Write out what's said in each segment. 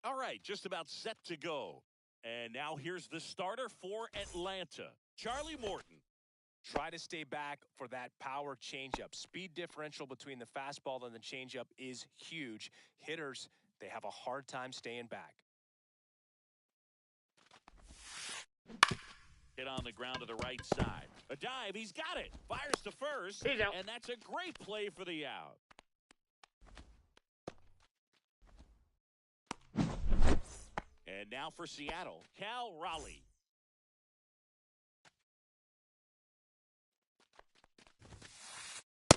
All right, just about set to go. And now here's the starter for Atlanta, Charlie Morton. Try to stay back for that power changeup. Speed differential between the fastball and the changeup is huge. Hitters, they have a hard time staying back. Hit on the ground to the right side. A dive, he's got it. Fires to first, He's out. And that's a great play for the out. And now for Seattle, Cal Raleigh.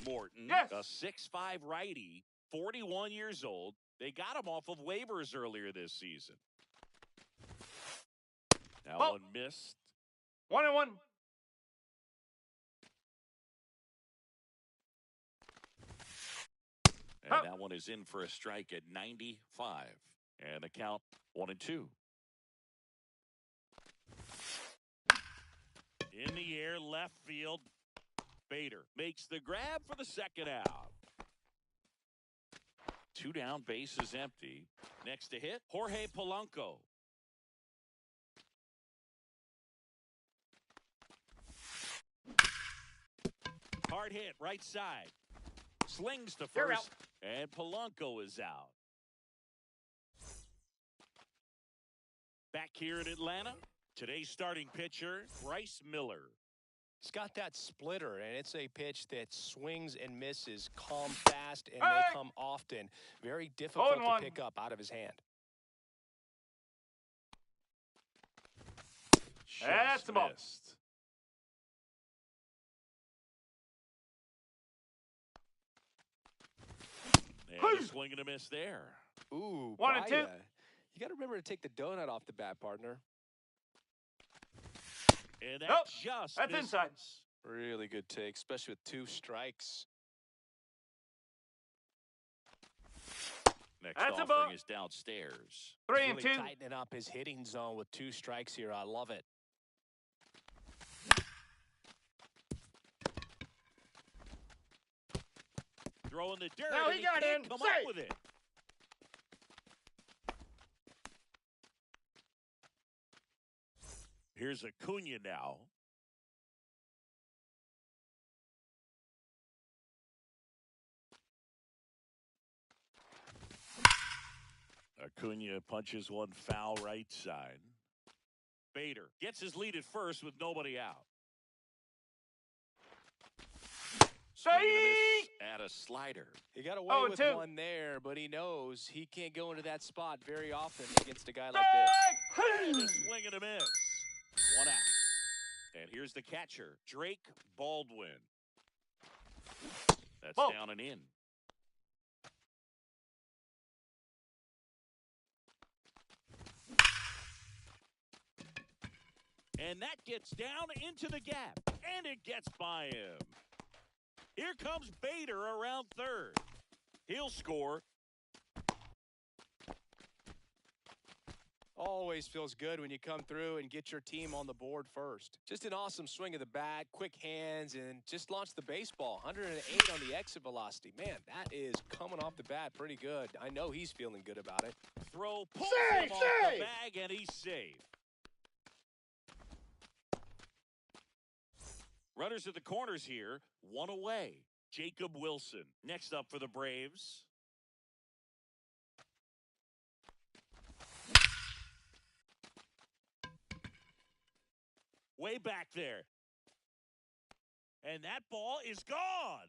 Morton, Yes. a 6'5" righty, 41 years old. They got him off of waivers earlier this season. That one missed. 1-1. And that one is in for a strike at 95. And the count 1-2. In the air, left field. Bader makes the grab for the second out. 2 down, base is empty. Next to hit, Jorge Polanco. Hard hit, right side. Slings to You're first, and Polanco is out. Back here in Atlanta, today's starting pitcher, Bryce Miller. He's got that splitter, and it's a pitch that swings and misses, come fast, and they come often. Very difficult to pick up out of his hand. That's the ball. Missed. And a swing and a miss there. Ooh, 1-2. You got to remember to take the donut off the bat, partner. And that's that's inside. Really good take, especially with 2 strikes. Next That's a offering ball. is downstairs. 3-2. Really tightening up his hitting zone with 2 strikes here. I love it. Throwing the dirt. Now and he got can't in. come Safe. up with it. Here's Acuna now. Acuna punches one foul right side. Bader gets his lead at first with nobody out. Swing and a miss at a slider. He got away with 0-2. one there, but he knows he can't go into that spot very often against a guy like this. And a swing and a miss. 1 out. And here's the catcher, Drake Baldwin. That's down and in. And that gets down into the gap. And it gets by him. Here comes Bader around third. He'll score. Always feels good when you come through and get your team on the board first. Just an awesome swing of the bat, quick hands, and just launched the baseball. 108 on the exit velocity. Man, that is coming off the bat pretty good. I know he's feeling good about it. Throw pulls him off the bag, and he's safe. Runners at the corners here, 1 away. Jacob Wilson next up for the Braves. Way back there. And that ball is gone.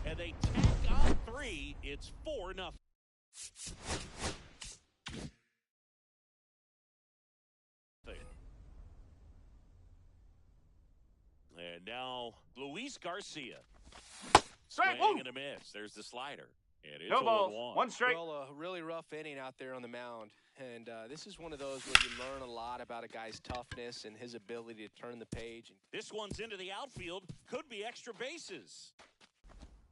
And they tack on 3. It's 4-0. And now Luis Garcia. Swing and a miss. There's the slider. And it's 0-1. 1 strike. Well, a really rough inning out there on the mound. And this is one of those where you learn a lot about a guy's toughness and his ability to turn the page. This one's into the outfield. Could be extra bases.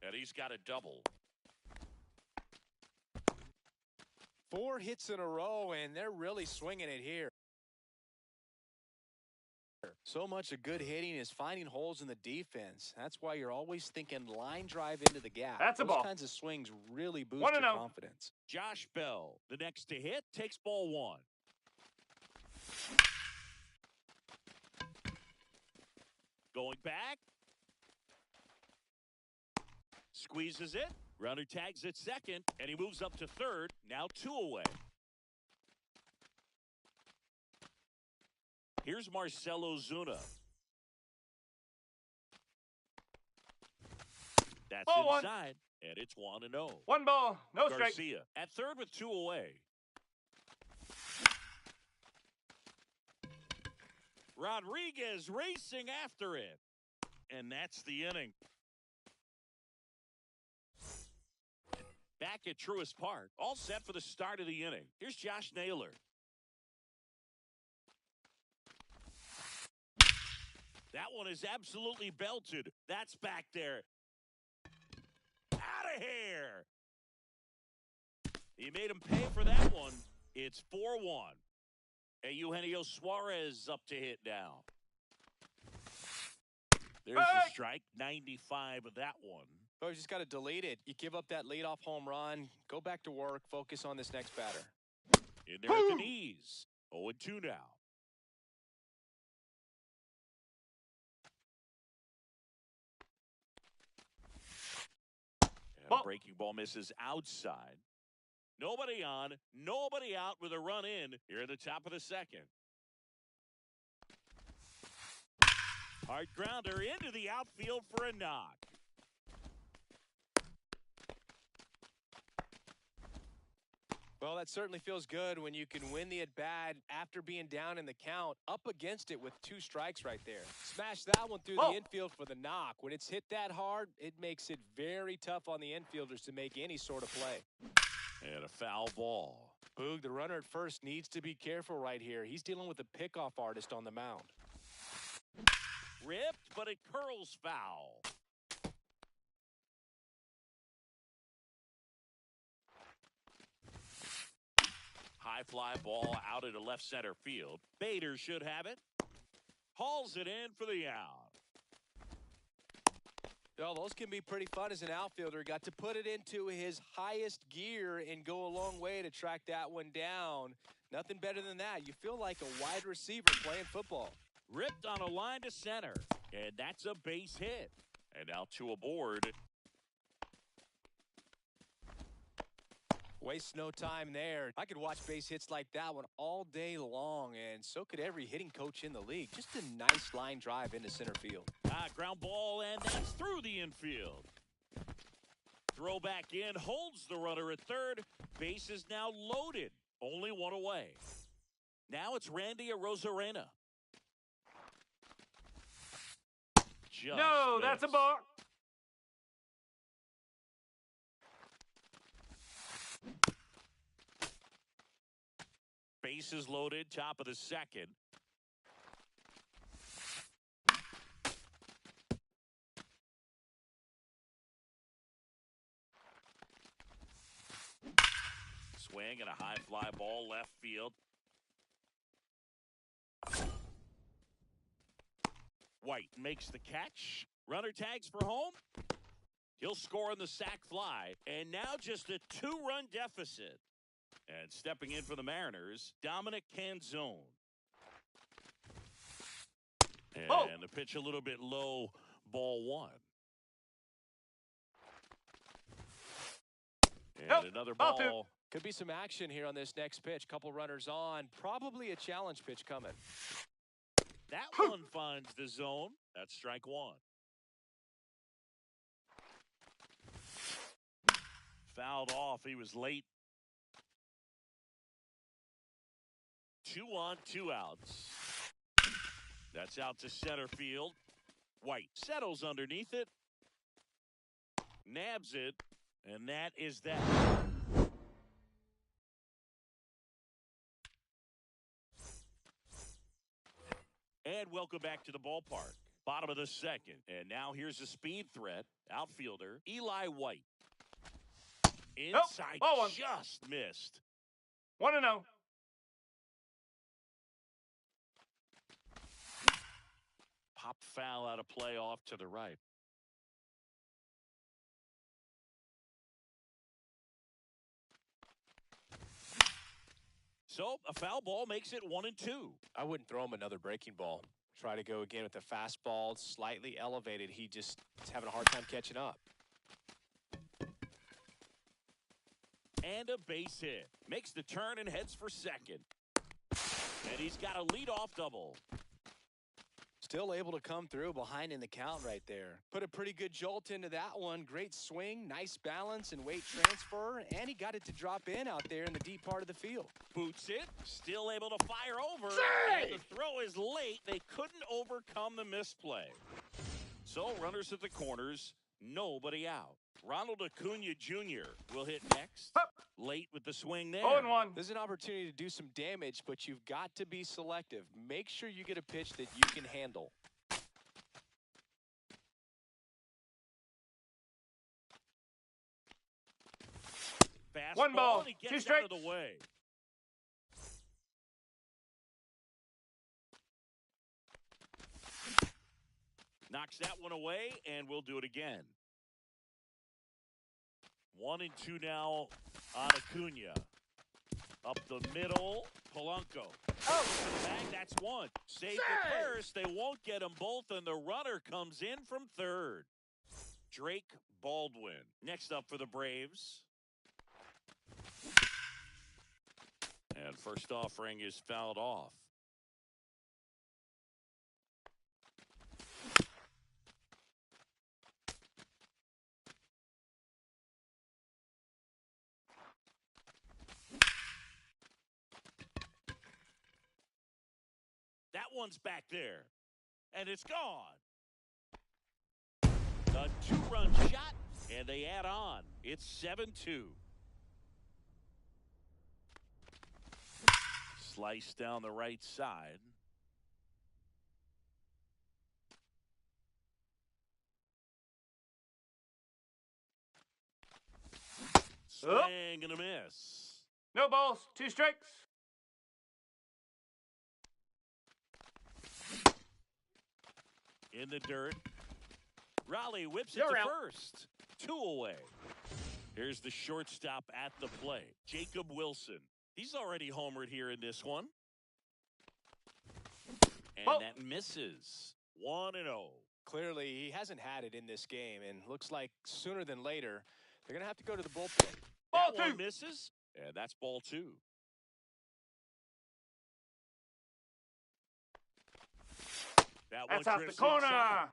And he's got a double. 4 hits in a row, and they're really swinging it here. So much of good hitting is finding holes in the defense. That's why you're always thinking line drive into the gap. That's a Those ball. kinds of swings really boost 1-0. your confidence. Josh Bell, the next to hit, takes ball one. Going back. Squeezes it. Runner tags at second, and he moves up to third. Now 2 away. Here's Marcelo Zuna. That's Ball inside, and it's 1-0. 1 ball, no strike. Garcia at third with 2 away. Rodriguez racing after it. And that's the inning. Back at Truist Park, all set for the start of the inning. Here's Josh Naylor. That one is absolutely belted. That's back there. Out of here. He made him pay for that one. It's 4-1. And Eugenio Suarez up to hit now. There's the strike. 95 of that one. Oh, you just got to delete it. You give up that leadoff home run. Go back to work. Focus on this next batter. In there at the knees. 0-2 now. And a breaking ball misses outside. Nobody on, nobody out with a run in here at the top of the second. Hard grounder into the outfield for a knock. Well, that certainly feels good when you can win the at-bat after being down in the count, up against it with 2 strikes right there. Smash that one through the infield for the knock. When it's hit that hard, it makes it very tough on the infielders to make any sort of play. And a foul ball. Boog, the runner at first needs to be careful right here. He's dealing with a pickoff artist on the mound. Ripped, but it curls foul. High fly ball out into left center field. Bader should have it. Hauls it in for the out. Well, those can be pretty fun as an outfielder. Got to put it into his highest gear and go a long way to track that one down. Nothing better than that. You feel like a wide receiver playing football. Ripped on a line to center. And that's a base hit. And now 2 aboard. Waste no time there. I could watch base hits like that one all day long, and so could every hitting coach in the league. Just a nice line drive into center field. Ground ball, and that's through the infield. Throw back in, holds the runner at third. Base is now loaded. Only 1 away. Now it's Randy Arozarena. No, that's a ball. Bases loaded, top of the second. Swing and a high fly ball left field. White makes the catch. Runner tags for home. He'll score on the sac fly. And now just a 2-run deficit. And stepping in for the Mariners, Dominic Canzone. And the pitch a little bit low, ball 1. And another ball. Could be some action here on this next pitch. Couple runners on. Probably a challenge pitch coming. That one finds the zone. That's strike 1. Fouled off. He was late. 2 on, 2 outs. That's out to center field. White settles underneath it. Nabs it. And that is that. And welcome back to the ballpark. Bottom of the second. And now here's a speed threat. Outfielder Eli White. Inside, just missed. 1-0. foul out of play off to the right. So a foul ball makes it 1-2. I wouldn't throw him another breaking ball. Try to go again with the fastball, slightly elevated. He just is having a hard time catching up. And a base hit. Makes the turn and heads for second. And he's got a leadoff double. Still able to come through behind in the count right there. Put a pretty good jolt into that one. Great swing, nice balance and weight transfer. And he got it to drop in out there in the deep part of the field. Boots it. Still able to fire over. And the throw is late. They couldn't overcome the misplay. So runners at the corners. Nobody out. Ronald Acuna Jr. will hit next. Late with the swing there. 0-1. There's an opportunity to do some damage, but you've got to be selective. Make sure you get a pitch that you can handle. Fastball, One ball, and he two gets strikes. out of the way. Knocks that one away, and we'll do it again. 1-2 now on Acuna. Up the middle, Polanco. Oh, bang, that's one. Safe at first. They won't get them both, and the runner comes in from third. Drake Baldwin. Next up for the Braves. And first offering is fouled off. That one's back there. And it's gone. A two-run shot, and they add on. It's 7-2. Slice down the right side. Swing and a miss. No balls, 2 strikes. In the dirt. Raleigh whips it You're to out. first. 2 away. Here's the shortstop at the plate, Jacob Wilson. He's already homered here in this one. And that misses. 1-0. Clearly, he hasn't had it in this game, and looks like sooner than later, they're going to have to go to the bullpen. Ball That one 2. misses, and that's ball 2. That That's one off the drifts corner. inside.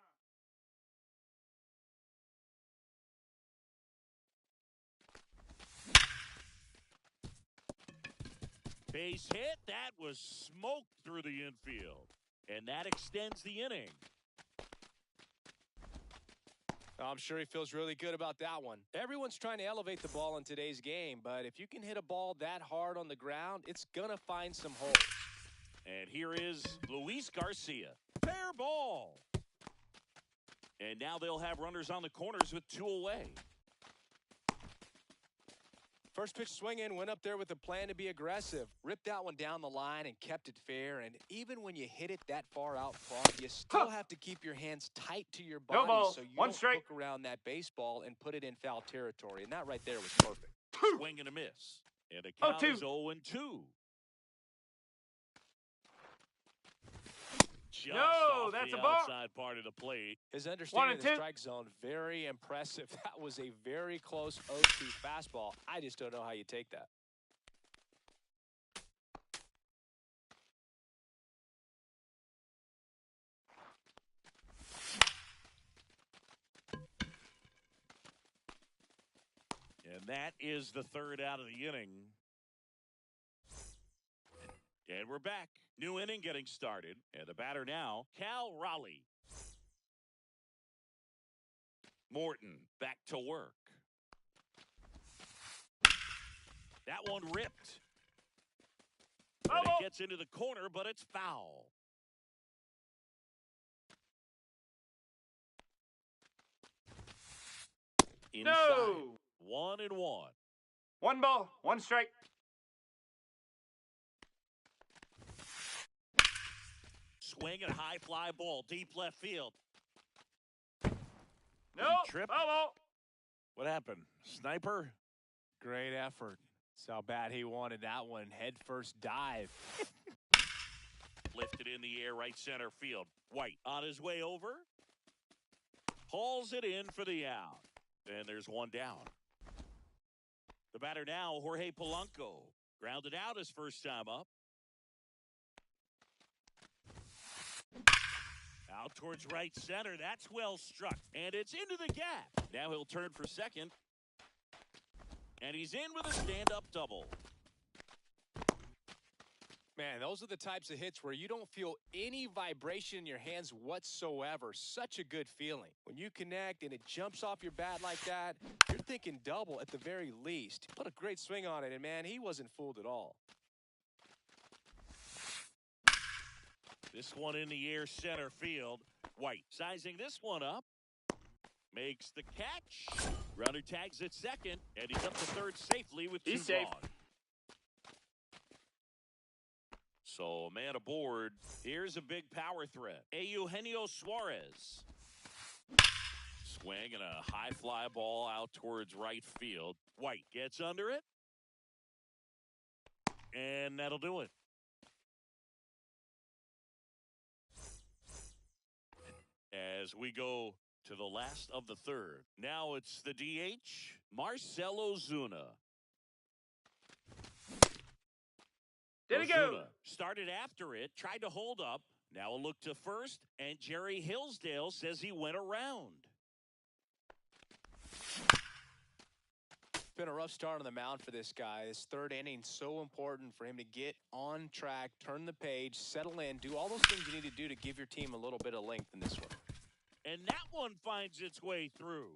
Base hit. That was smoked through the infield. And that extends the inning. I'm sure he feels really good about that one. Everyone's trying to elevate the ball in today's game, but if you can hit a ball that hard on the ground, it's going to find some holes. And here is Luis Garcia. Fair ball. And now they'll have runners on the corners with 2 away. First pitch swinging, went up there with a plan to be aggressive. Ripped that one down the line and kept it fair. And even when you hit it that far out front, you still have to keep your hands tight to your body ball, so you 1 don't strike. hook around that baseball and put it in foul territory. And that right there was perfect. Swing and a miss. And the count is 0-2. Just No, off that's the a ball. outside part of the plate. His understanding of the 1-2. strike zone, very impressive. That was a very close 0-2 fastball. I just don't know how you take that. And that is the third out of the inning. And we're back. New inning getting started. And the batter now, Cal Raleigh. Morton back to work. That one ripped. And it gets into the corner, but it's foul. Inside. No. 1-1. 1 ball, 1 strike. swing and a high fly ball, deep left field. No, Trip. foul ball. What happened? Sniper? Great effort. That's how bad he wanted that one. Head first dive. Lifted in the air, right center field. White on his way over. Hauls it in for the out. And there's one down. The batter now, Jorge Polanco. Grounded out his first time up. Out towards right center. That's well struck. And it's into the gap. Now he'll turn for second. And he's in with a stand-up double. Man, those are the types of hits where you don't feel any vibration in your hands whatsoever. Such a good feeling. When you connect and it jumps off your bat like that, you're thinking double at the very least. Put a great swing on it, and man, he wasn't fooled at all. This one in the air, center field. White sizing this one up. Makes the catch. Runner tags at second, and he's up to third safely with two He's safe. gone. So, man aboard. Here's a big power threat. Eugenio Suarez. Swing and a high fly ball out towards right field. White gets under it. And that'll do it. As we go to the last of the third. Now it's the DH, Marcell Ozuna. There we go. Ozuna started after it, tried to hold up. Now a look to first, and Jerry Hillsdale says he went around. It's been a rough start on the mound for this guy. This third inning, so important for him to get on track, turn the page, settle in, do all those things you need to do to give your team a little bit of length in this one. And that one finds its way through.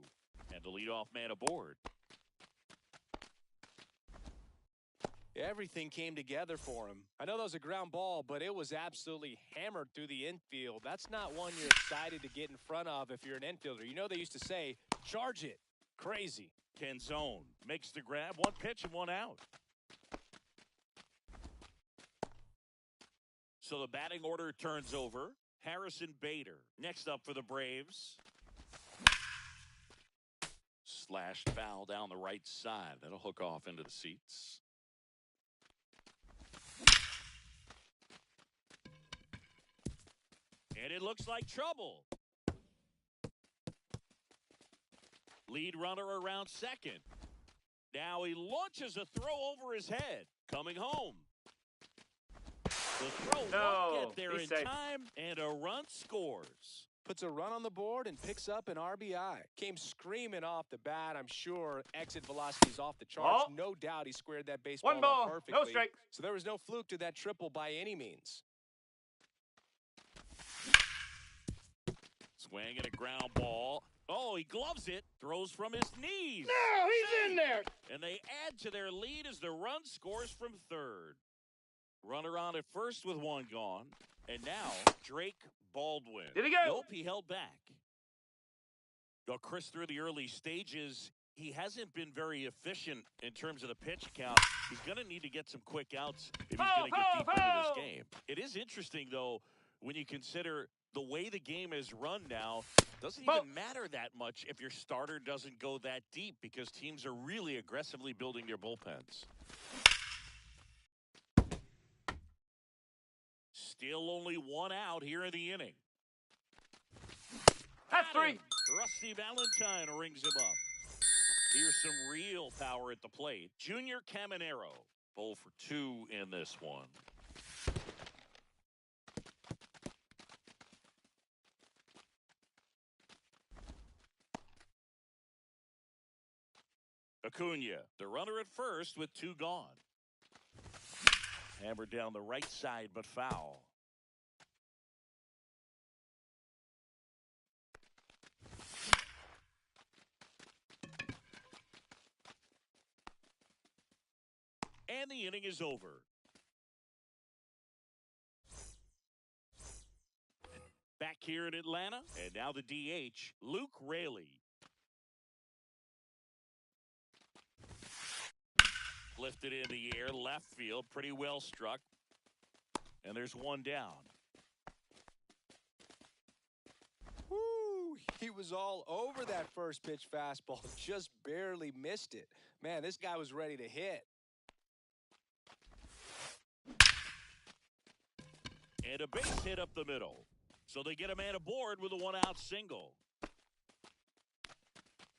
And the leadoff man aboard. Everything came together for him. I know that was a ground ball, but it was absolutely hammered through the infield. That's not one you're excited to get in front of if you're an infielder. You know they used to say, charge it. Crazy. Canzone makes the grab, one pitch and one out. So the batting order turns over. Harrison Bader next up for the Braves. Slashed foul down the right side. That'll hook off into the seats. And it looks like trouble. Lead runner around second. Now he launches a throw over his head. Coming home. The throw won't get there in time, and a run scores. Puts a run on the board and picks up an RBI. Came screaming off the bat. I'm sure exit velocity is off the charts. Ball. No doubt he squared that baseball One ball, perfectly. no strikes. So there was no fluke to that triple by any means. Swing and a ground ball. Oh, he gloves it. Throws from his knees. No, he's in there. And they add to their lead as the run scores from third. Runner on at first with one gone. And now, Drake Baldwin. Did he go? Nope, he held back. Though Chris, through the early stages, he hasn't been very efficient in terms of the pitch count. He's going to need to get some quick outs if he's going to get deep into this game. It is interesting, though, when you consider the way the game is run now, doesn't even matter that much if your starter doesn't go that deep because teams are really aggressively building their bullpens. Still only one out here in the inning. That's three. Rusty Valentine rings him up. Here's some real power at the plate. Junior Caminero, 0 for 2 in this one. Acuna, the runner at first with two gone. Hammered down the right side, but foul. And the inning is over. Back here in Atlanta, and now the DH, Luke Raley. Lifted in the air, left field, pretty well struck. And there's one down. He was all over that first pitch fastball, just barely missed it. Man, this guy was ready to hit. And a base hit up the middle. So they get a man aboard with a one-out single.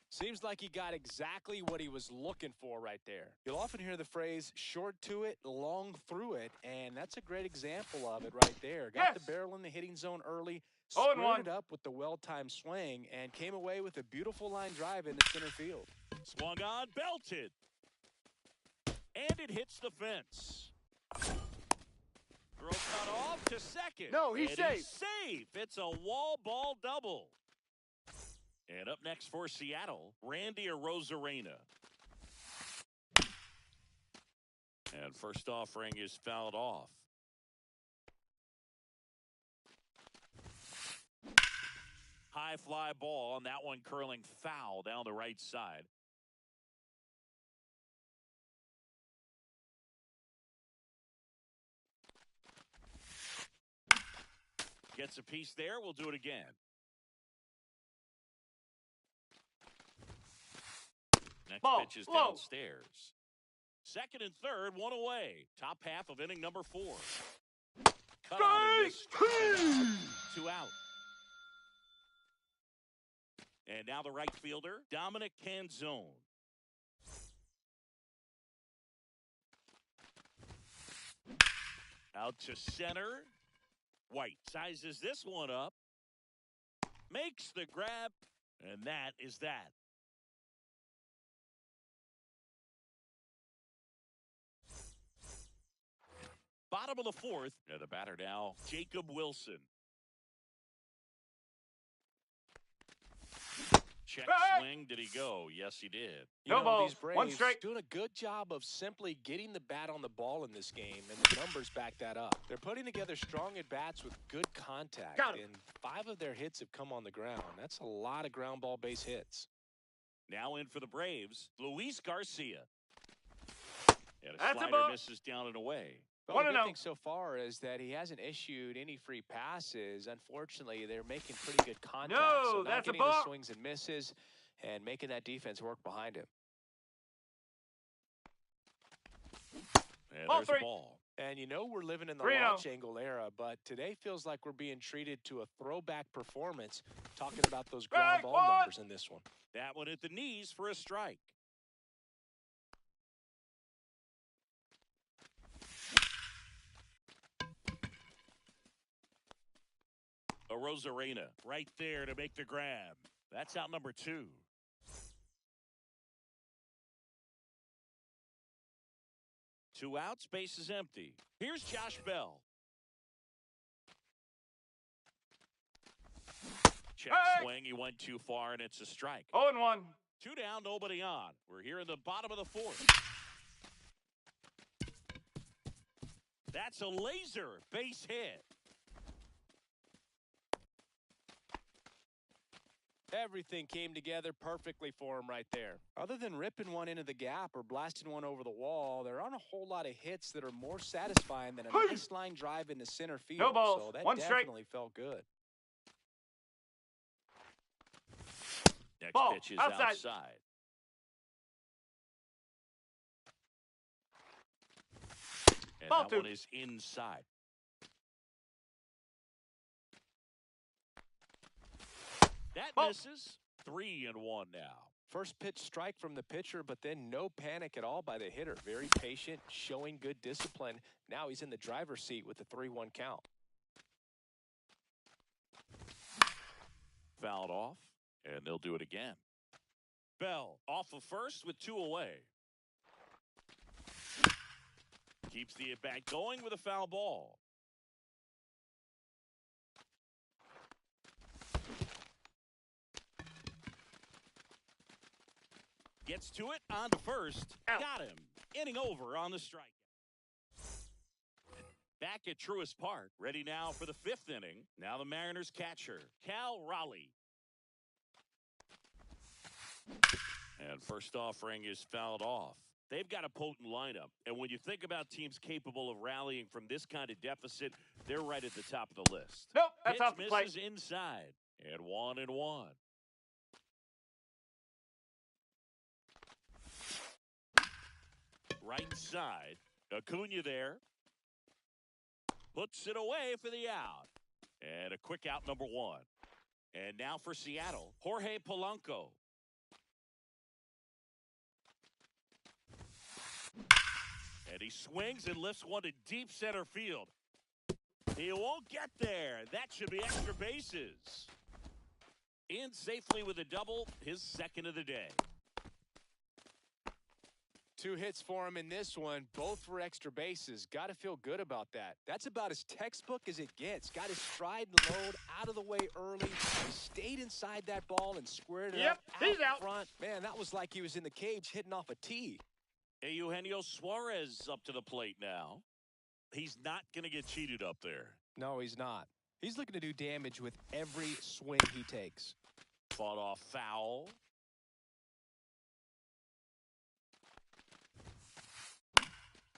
Seems like he got exactly what he was looking for right there. You'll often hear the phrase, short to it, long through it, and that's a great example of it right there. Got the barrel in the hitting zone early, squared it up with the well-timed swing, and came away with a beautiful line drive into center field. Swung on, belted. And it hits the fence. Throw cut off to second. No, he's safe. He's safe. It's a wall ball double. And up next for Seattle, Randy Arozarena. And first offering is fouled off. High fly ball, and that one curling foul down the right side. Gets a piece there. We'll do it again. Next pitch is downstairs. Second and third, one away. Top half of inning number 4. Cut on and missed. 2 out. And now the right fielder, Dominic Canzone. Out to center. White sizes this one up. Makes the grab. And that is that. Bottom of the 4th. And the batter now, Jacob Wilson. Check swing. Did he go? Yes, he did. These Braves doing a good job of simply getting the bat on the ball in this game, and the numbers back that up. They're putting together strong at-bats with good contact, and 5 of their hits have come on the ground. That's a lot of ground ball base hits. Now in for the Braves, Luis Garcia. And a slider misses down and away. Well, the good thing so far is that he hasn't issued any free passes. Unfortunately, they're making pretty good contact. So not getting the swings and misses and making that defense work behind him. And there's the ball. And you know we're living in the launch angle era, but today feels like we're being treated to a throwback performance, talking about those ground ball numbers in this one. That one at the knees for a strike. Arozarena right there to make the grab. That's out number 2. Two outs, base is empty. Here's Josh Bell. Check swing, he went too far, and it's a strike. 0-1. 2 down, nobody on. We're here in the bottom of the 4th. That's a laser base hit. Everything came together perfectly for him right there. Other than ripping one into the gap or blasting one over the wall, there aren't a whole lot of hits that are more satisfying than a nice line drive into center field. No balls. So that One definitely felt good. Next pitch is outside. And that one is inside. That misses. 3-1 now. First pitch strike from the pitcher, but then no panic at all by the hitter. Very patient, showing good discipline. Now he's in the driver's seat with the 3-1 count. Fouled off, and they'll do it again. Bell off of first with 2 away. Keeps the at-bat going with a foul ball. Gets to it, on to first. Got him. Inning over on the strike. Back at Truist Park. Ready now for the 5th inning. Now the Mariners catcher, Cal Raleigh. And first offering is fouled off. They've got a potent lineup. And when you think about teams capable of rallying from this kind of deficit, they're right at the top of the list. Nope, that's Pitch off the plate. misses inside. And 1-1. Right side. Acuna there. Puts it away for the out. And a quick out, number 1. And now for Seattle, Jorge Polanco. And he swings and lifts one to deep center field. He won't get there. That should be extra bases. In safely with a double, his second of the day. 2 hits for him in this one, both for extra bases. Got to feel good about that. That's about as textbook as it gets. Got his stride and load out of the way early. Stayed inside that ball and squared it up he's out front. Man, that was like he was in the cage hitting off a tee. Eugenio Suarez up to the plate now. He's not going to get cheated up there. No, he's not. He's looking to do damage with every swing he takes. Fought off foul.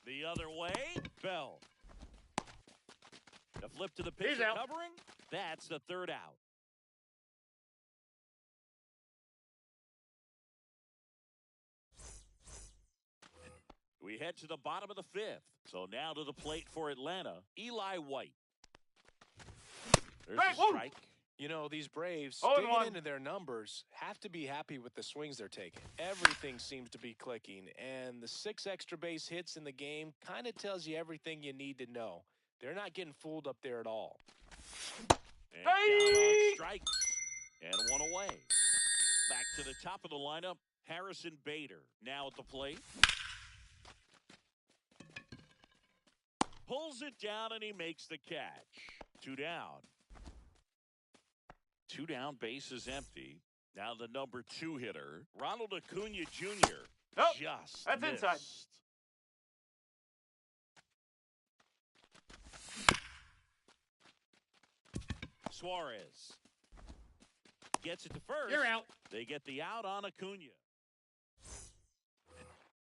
The other way, Bell. The flip to the pitcher covering. That's the third out. We head to the bottom of the 5th. So now to the plate for Atlanta, Eli White. There's a strike. You know, these Braves, Oh, digging into their numbers, have to be happy with the swings they're taking. Everything seems to be clicking, and the 6 extra base hits in the game kind of tells you everything you need to know. They're not getting fooled up there at all. And down on strikes, and one away. Back to the top of the lineup, Harrison Bader now at the plate. Pulls it down, and he makes the catch. 2 down. 2 down, base is empty. Now the number 2 hitter, Ronald Acuna Jr. Nope, just that's missed. inside. Suarez gets it to first. You're out. They get the out on Acuna.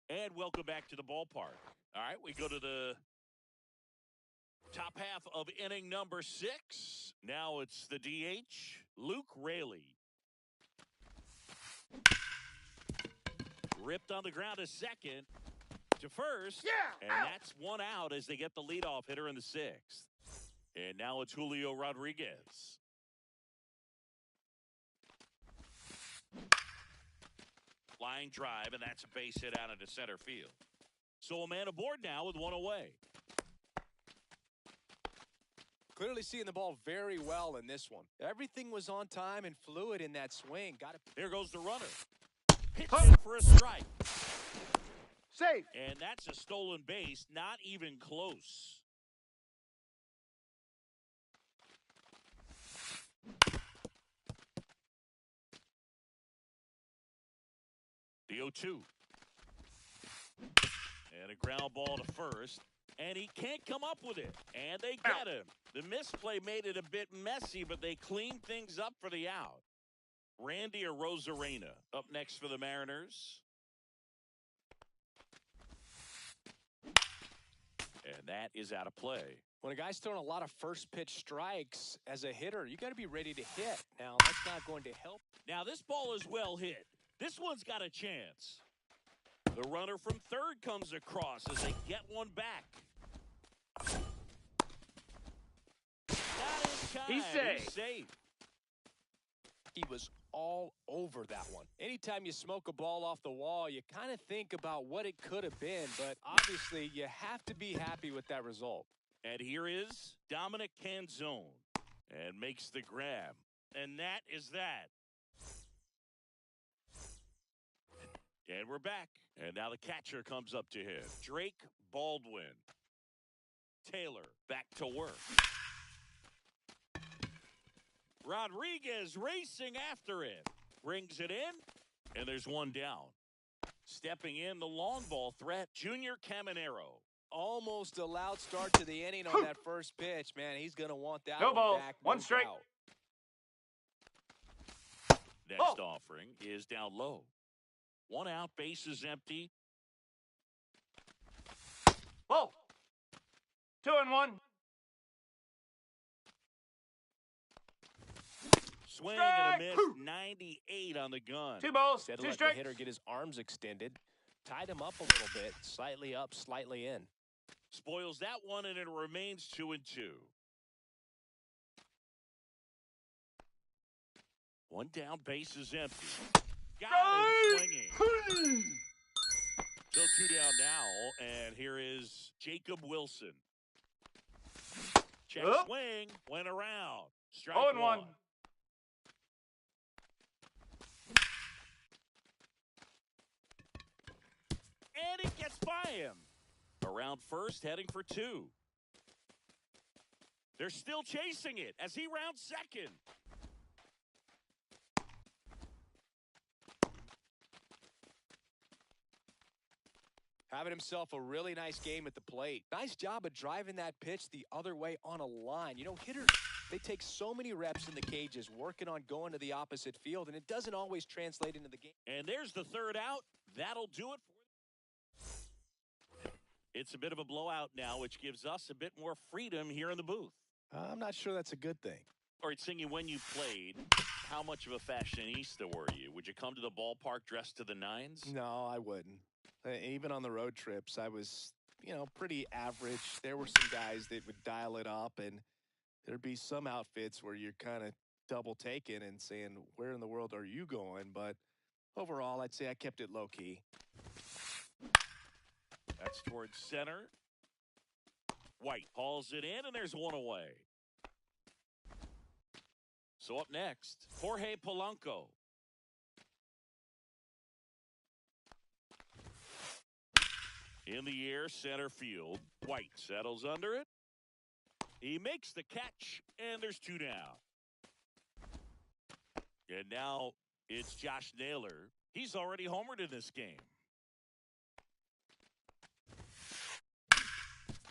And welcome back to the ballpark. All right, we go to the top half of inning number 6. Now it's the DH, Luke Raley. Ripped on the ground to second, to first. Yeah, and that's 1 out as they get the leadoff hitter in the 6th. And now it's Julio Rodriguez. Line drive, and that's a base hit out into center field. So a man aboard now with 1 away. Clearly seeing the ball very well in this one. Everything was on time and fluid in that swing. Here goes the runner. Hits it for a strike. Safe. And that's a stolen base, not even close. The 0-2. And a ground ball to first. And he can't come up with it. And they get him. The misplay made it a bit messy, but they cleaned things up for the out. Randy Arozarena up next for the Mariners. And that is out of play. When a guy's throwing a lot of first pitch strikes as a hitter, you got to be ready to hit. Now, that's not going to help. Now, this ball is well hit. This one's got a chance. The runner from third comes across as they get one back. Not in time. He's safe. Safe. He was all over that one. Anytime you smoke a ball off the wall, you kind of think about what it could have been, but obviously you have to be happy with that result. And here is Dominic Canzone and makes the grab. And that is that. And we're back. And now the catcher comes up to him. Drake Baldwin. Taylor back to work. Rodriguez racing after it. Brings it in. And there's one down. Stepping in the long ball threat, Junior Caminero. Almost a loud start to the inning on that first pitch. Man, he's going to want that No one ball. back. One no strike. doubt. Next offering is down low. 1 out, base is empty. Ball. 2-1. Swing Strike. and a miss, 98 on the gun. 2 balls, Instead of 2 let the strikes. hitter get his arms extended, Tied him up a little bit. Slightly up, slightly in. Spoils that one, and it remains 2-2. One down, base is empty. Got him swinging. Still 2 down now, and here is Jacob Wilson. Check swing, went around. Strike 0-1. And it gets by him. Around first, heading for 2. They're still chasing it as he rounds second. Having himself a really nice game at the plate. Nice job of driving that pitch the other way on a line. You know, hitters, they take so many reps in the cages working on going to the opposite field, and it doesn't always translate into the game. And there's the third out. That'll do it. It's a bit of a blowout now, which gives us a bit more freedom here in the booth. I'm not sure that's a good thing. All right, Singy, when you played, how much of a fashionista were you? Would you come to the ballpark dressed to the nines? No, I wouldn't. Even on the road trips, I was, pretty average. There were some guys that would dial it up, and there'd be some outfits where you're kind of double taking and saying, where in the world are you going? But overall, I'd say I kept it low key. That's towards center. White hauls it in, and there's one away. So up next, Jorge Polanco. In the air, center field. White settles under it. He makes the catch, and there's 2 down. And now it's Josh Naylor. He's already homered in this game.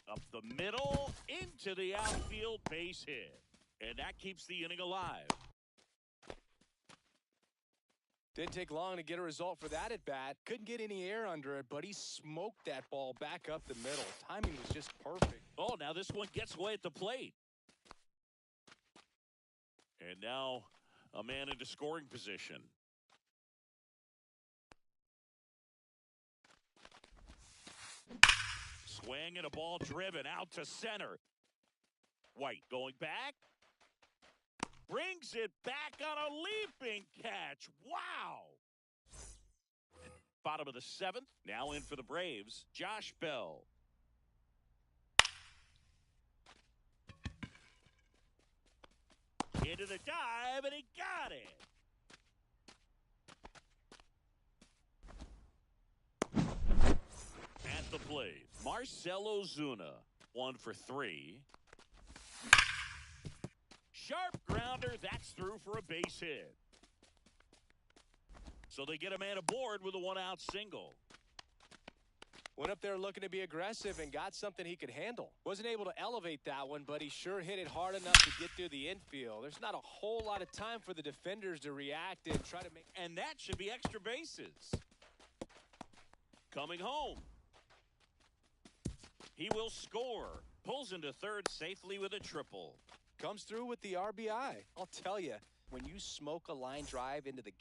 Up the middle, into the outfield, base hit. And that keeps the inning alive. Didn't take long to get a result for that at bat. Couldn't get any air under it, but he smoked that ball back up the middle. Timing was just perfect. Oh, now this one gets away at the plate. And now a man into scoring position. Swing and a ball driven out to center. White going back. Brings it back on a leaping catch. Wow. Bottom of the 7th. Now in for the Braves, Josh Bell. Into the dive, and he got it. At the plate, Marcell Ozuna, 1 for 3. Sharp grounder, that's through for a base hit. So they get a man aboard with a 1-out single. Went up there looking to be aggressive and got something he could handle. Wasn't able to elevate that one, but he sure hit it hard enough to get through the infield. There's not a whole lot of time for the defenders to react and try to make... And that should be extra bases. Coming home. He will score. Pulls into third safely with a triple. Comes through with the RBI. I'll tell you, when you smoke a line drive into the